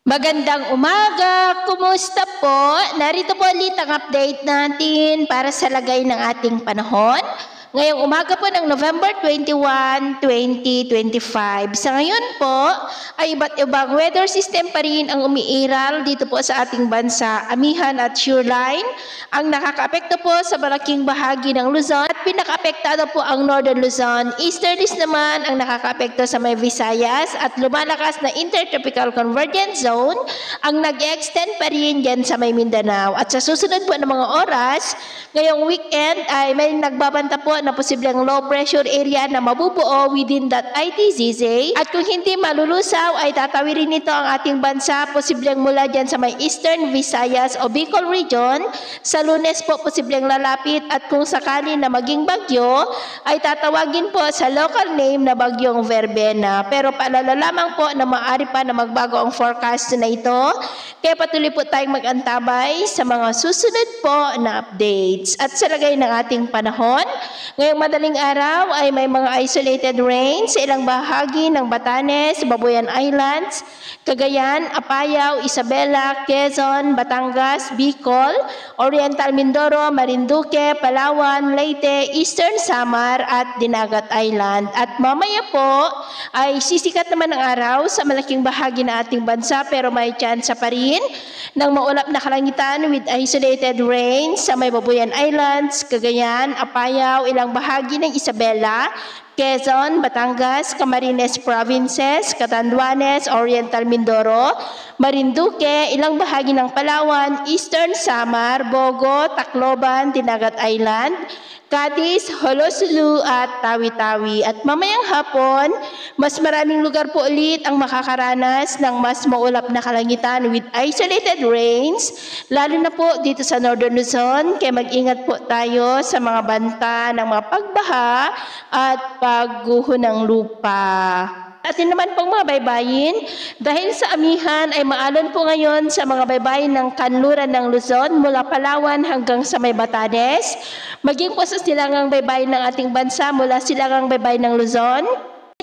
Magandang umaga! Kumusta po? Narito po ulit ang update natin para sa lagay ng ating panahon. Ngayong umaga po ng November 21, 2025. Sa ngayon po ay iba't ibang weather system pa rin ang umiiral dito po sa ating bansa. Amihan at shoreline ang nakakaapekto po sa malaking bahagi ng Luzon at pinakaapektado po ang Northern Luzon. Easterlies naman ang nakakaapekto sa may Visayas at lumalakas na intertropical convergence zone ang nag-extend pa rin dyan sa may Mindanao. At sa susunod po ng mga oras, ngayong weekend ay may nagbabanta po na posibleng low pressure area na mabubuo within that ITZZ. At kung hindi malulusaw ay tatawirin nito ang ating bansa posibleng mula dyan sa may Eastern Visayas o Bicol region. Sa Lunes po posibleng lalapit at kung sakali na maging bagyo ay tatawagin po sa local name na bagyong Verbena. Pero paalala lamang po na maaari pa na magbago ang forecast na ito. Kaya patuloy po tayong mag-antabay sa mga susunod po na updates. At sa lagay ng ating panahon, ngayong madaling araw ay may mga isolated rain sa ilang bahagi ng Batanes, Babuyan Islands, Cagayan, Apayao, Isabela, Quezon, Batangas, Bicol, Oriental Mindoro, Marinduque, Palawan, Leyte, Eastern Samar at Dinagat Island. At mamaya po ay sisikat naman ang araw sa malaking bahagi ng ating bansa pero may tsansa pa rin ng maulap na kalangitan with isolated rain sa may Babuyan Islands, Cagayan, Apayao, ilang bahagi ng Isabela, Quezon, Batangas, Camarines Provinces, Catanduanes, Oriental Mindoro, Marinduque, ilang bahagi ng Palawan, Eastern Samar, Bogo, Tacloban, Dinagat Island, Cadiz, Holosulu at Tawi-Tawi. At mamayang hapon, mas maraming lugar po ulit ang makakaranas ng mas maulap na kalangitan with isolated rains, lalo na po dito sa Northern Luzon. Kaya mag-ingat po tayo sa mga banta ng mga pagbaha at pagguho ng lupa. Atin naman pong mga baybayin, dahil sa amihan ay maalon po ngayon sa mga baybayin ng kanluran ng Luzon mula Palawan hanggang sa may Batanes, maging po sa silangang baybayin ng ating bansa mula silangang baybayin ng Luzon,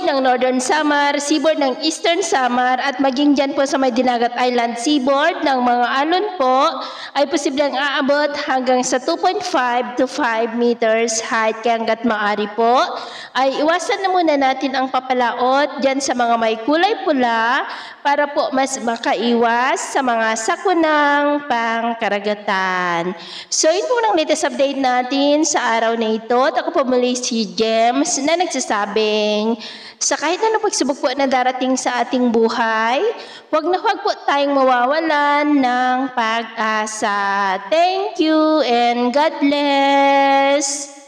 ng Northern Samar, seaboard ng Eastern Samar at maging dyan po sa may Dinagat Island seaboard ng mga alon po ay posibleng aabot hanggang sa 2.5 to 5 meters height. Kaya hanggat maaari po ay iwasan na muna natin ang papalaot dyan sa mga may kulay pula para po mas makaiwas sa mga sakunang pangkaragatan. So yun po ang latest update natin sa araw na ito. At ako po muli si James na nagsasabing sa kahit na pagsubok po na darating sa ating buhay, huwag na huwag po tayong mawawalan ng pag-asa. Thank you and God bless!